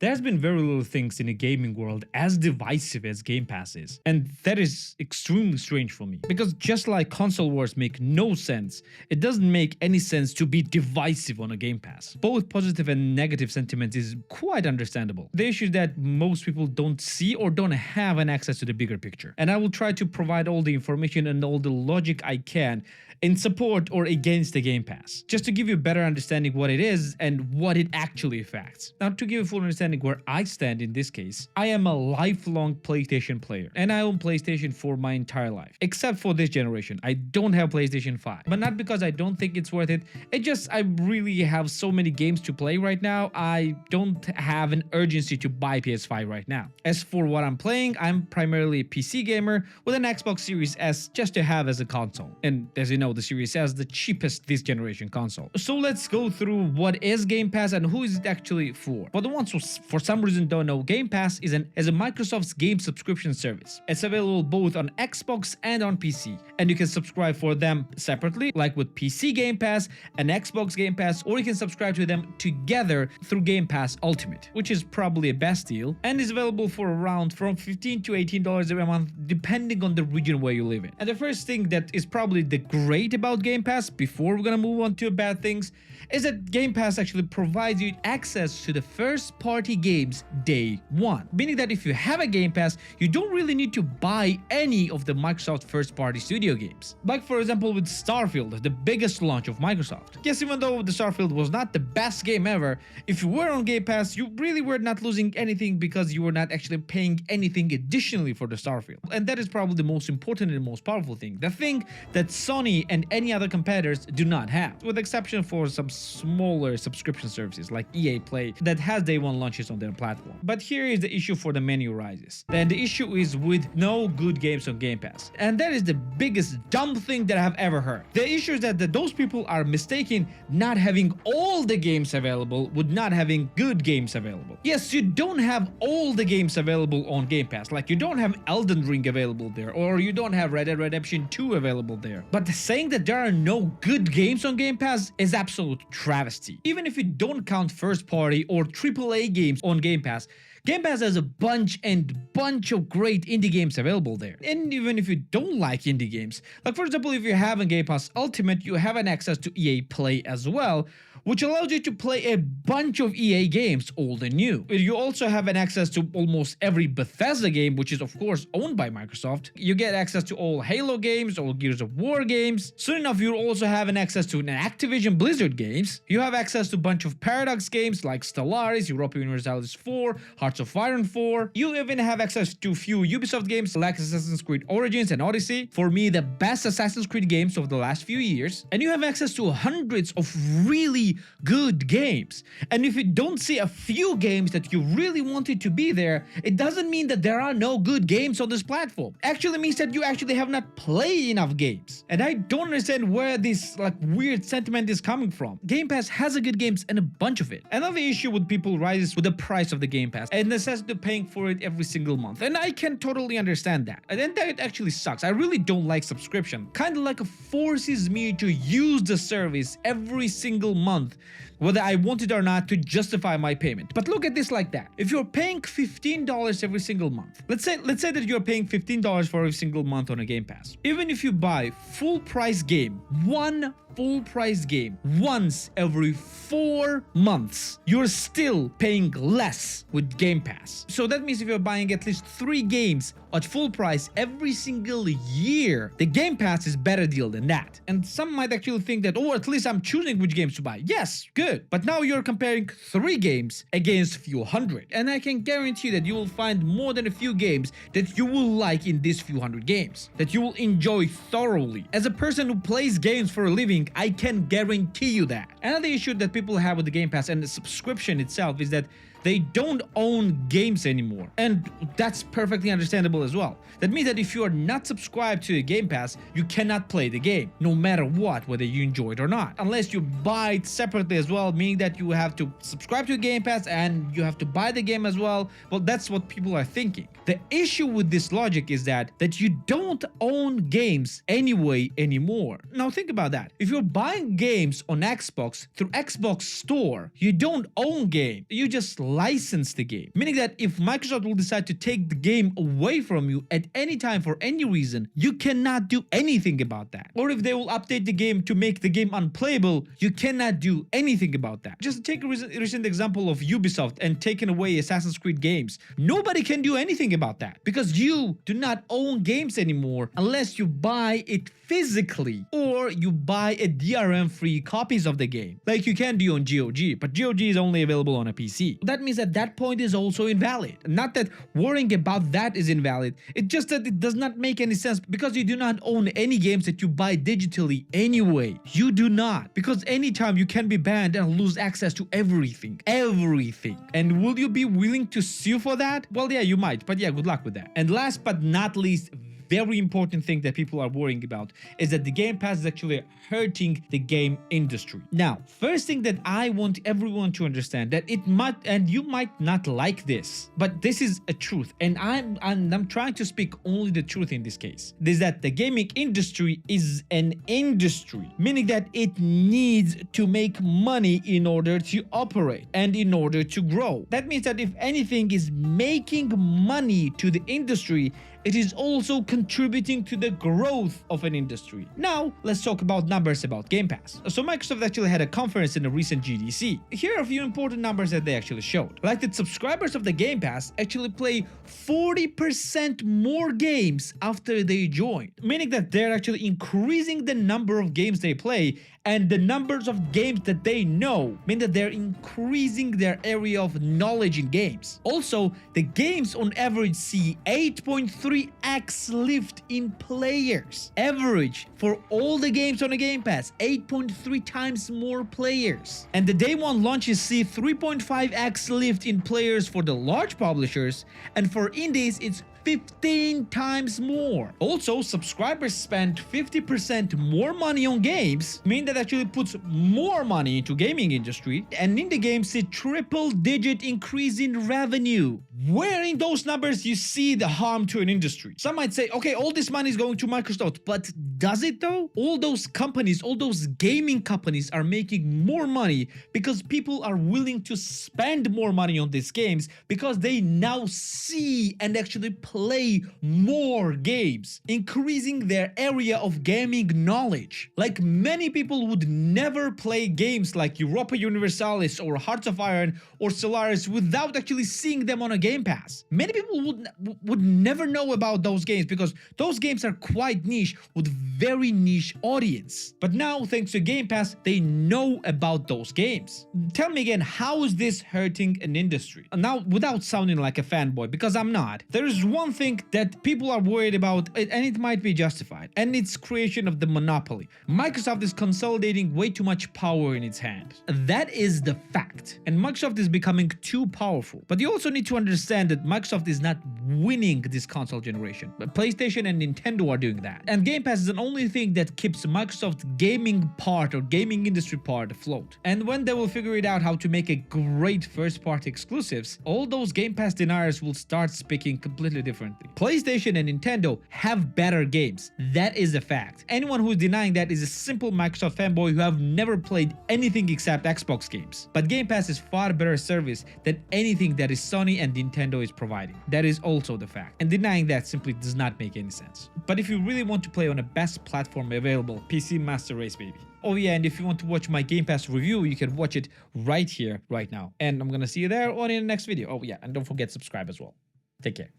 There's been very little things in the gaming world as divisive as Game Pass is, and that is extremely strange for me. Because just like console wars make no sense, it doesn't make any sense to be divisive on a Game Pass. Both positive and negative sentiment is quite understandable. The issue is that most people don't see or don't have an access to the bigger picture. And I will try to provide all the information and all the logic I can in support or against the Game Pass, just to give you a better understanding what it is and what it actually affects. Now, to give you a full understanding where I stand in this case, I am a lifelong PlayStation player, and I own PlayStation for my entire life, except for this generation. I don't have PlayStation 5, but not because I don't think it's worth it. It just, I really have so many games to play right now, I don't have an urgency to buy PS5 right now. As for what I'm playing, I'm primarily a PC gamer with an Xbox Series S just to have as a console. And as you know, the Series S is the cheapest this generation console. So let's go through what is Game Pass and who is it actually for. For the ones who for some reason don't know, Game Pass is a Microsoft's game subscription service. It's available both on Xbox and on PC, and you can subscribe for them separately, like with PC Game Pass and Xbox Game Pass, or you can subscribe to them together through Game Pass Ultimate, which is probably a best deal, and is available for around from $15 to $18 every month, depending on the region where you live in. And the first thing that is probably the great about Game Pass, before we're gonna move on to bad things, is that Game Pass actually provides you access to the first party games day one. Meaning that if you have a Game Pass, you don't really need to buy any of the Microsoft first party studio games. Like for example with Starfield, the biggest launch of Microsoft. Yes, even though the Starfield was not the best game ever, if you were on Game Pass, you really were not losing anything because you were not actually paying anything additionally for the Starfield. And that is probably the most important and most powerful thing. The thing that Sony and any other competitors do not have, with exception for some smaller subscription services like EA Play that has day one launches on their platform. But here is the issue for the menu rises. Then the issue is with no good games on Game Pass. And that is the biggest dumb thing that I have ever heard. The issue is that those people are mistaking not having all the games available with not having good games available. Yes, you don't have all the games available on Game Pass. Like you don't have Elden Ring available there, or you don't have Red Dead Redemption 2 available there. But saying that there are no good games on Game Pass is absolute travesty. Even if you don't count first party or AAA games on Game Pass, Game Pass has a bunch of great indie games available there. And even if you don't like indie games, like for example, if you have a Game Pass Ultimate, you have an access to EA Play as well, which allows you to play a bunch of EA games, old and new. You also have an access to almost every Bethesda game, which is of course owned by Microsoft. You get access to all Halo games, all Gears of War games. Soon enough, you'll also have an access to an Activision Blizzard games. You have access to a bunch of Paradox games like Stellaris, Europa Universalis 4, Hearts of Iron 4. You even have access to few Ubisoft games like Assassin's Creed Origins and Odyssey, for me the best Assassin's Creed games of the last few years. And you have access to hundreds of really good games. And if you don't see a few games that you really wanted to be there, it doesn't mean that there are no good games on this platform. Actually means that you actually have not played enough games. And I don't understand where this like weird sentiment is coming from. Game Pass has a good games and a bunch of it. Another issue with people rises with the price of the Game Pass and necessity of paying for it every single month. And I can totally understand that. And then that actually sucks. I really don't like subscription. Kind of like it forces me to use the service every single month, whether I want it or not, to justify my payment. But look at this like that. If you're paying $15 every single month, let's say that you're paying $15 for every single month on a Game Pass. Even if you buy full price game, one full price game once every 4 months, you're still paying less with Game Pass. So that means if you're buying at least 3 games at full price every single year, the Game Pass is better deal than that. And some might actually think that, oh, at least I'm choosing which games to buy. Yes, good. But now you're comparing 3 games against a few hundred. And I can guarantee that you will find more than a few games that you will like in these few hundred games, that you will enjoy thoroughly. As a person who plays games for a living, I can guarantee you that. Another issue that people have with the Game Pass and the subscription itself is that they don't own games anymore. And that's perfectly understandable as well. That means that if you are not subscribed to a Game Pass, you cannot play the game, no matter what, whether you enjoy it or not. Unless you buy it separately as well, meaning that you have to subscribe to a Game Pass and you have to buy the game as well. Well, that's what people are thinking. The issue with this logic is that you don't own games anyway anymore. Now think about that. If you're buying games on Xbox through Xbox Store, you don't own game. You just license the game. Meaning that if Microsoft will decide to take the game away from you at any time for any reason, you cannot do anything about that. Or if they will update the game to make the game unplayable, you cannot do anything about that. Just take a recent example of Ubisoft and taking away Assassin's Creed games. Nobody can do anything about that because you do not own games anymore unless you buy it physically or you buy a DRM-free copies of the game, like you can do on GOG, but GOG is only available on a PC. That means that that point is also invalid. Not that worrying about that is invalid, it's just that it does not make any sense because you do not own any games that you buy digitally anyway. You do not, because anytime you can be banned and lose access to everything. And will you be willing to sue for that? Well, yeah, you might, but yeah, good luck with that. And last but not least, very important thing that people are worrying about is that the Game Pass is actually hurting the game industry. Now, first thing that I want everyone to understand that it might, and you might not like this, but this is a truth, and I'm trying to speak only the truth in this case, is that the gaming industry is an industry, meaning that it needs to make money in order to operate and in order to grow. That means that if anything is making money to the industry, it is also contributing to the growth of an industry. Now, let's talk about numbers about Game Pass. So Microsoft actually had a conference in a recent GDC. Here are a few important numbers that they actually showed. Like that subscribers of the Game Pass actually play 40% more games after they join, meaning that they're actually increasing the number of games they play and the numbers of games that they know, mean that they're increasing their area of knowledge in games. Also, the games on average see 8.3x lift in players. Average for all the games on a Game Pass, 8.3 times more players. And the day one launches see 3.5x lift in players for the large publishers, and for indies it's 15 times more. Also, subscribers spend 50% more money on games, meaning that actually puts more money into gaming industry, and indie games see triple-digit increase in revenue. Where in those numbers you see the harm to an industry? Some might say, okay, all this money is going to Microsoft, but does it though? All those companies, all those gaming companies are making more money because people are willing to spend more money on these games because they now see and actually play more games, increasing their area of gaming knowledge. Like many people would never play games like Europa Universalis or Hearts of Iron or Stellaris without actually seeing them on a Game Pass. Many people would never know about those games because those games are quite niche with very niche audience. But now, thanks to Game Pass, they know about those games. Tell me again, how is this hurting an industry? Now, without sounding like a fanboy, because I'm not, there is one thing that people are worried about, and it might be justified, and it's creation of the monopoly. Microsoft is consolidating way too much power in its hand. That is the fact. And Microsoft is becoming too powerful. But you also need to understand that Microsoft is not winning this console generation. But PlayStation and Nintendo are doing that. And Game Pass is the only thing that keeps Microsoft's gaming part or gaming industry part afloat. And when they will figure it out how to make a great first-party exclusives, all those Game Pass deniers will start speaking completely differently. PlayStation and Nintendo have better games. That is a fact. Anyone who is denying that is a simple Microsoft fanboy who have never played anything except Xbox games. But Game Pass is far better service than anything that is Sony and Nintendo is providing. That is also the fact. And denying that simply does not make any sense. But if you really want to play on the best platform available, PC Master Race, baby. Oh yeah, and if you want to watch my Game Pass review, you can watch it right here, right now. And I'm gonna see you there or in the next video. Oh yeah, and don't forget to subscribe as well. Take care.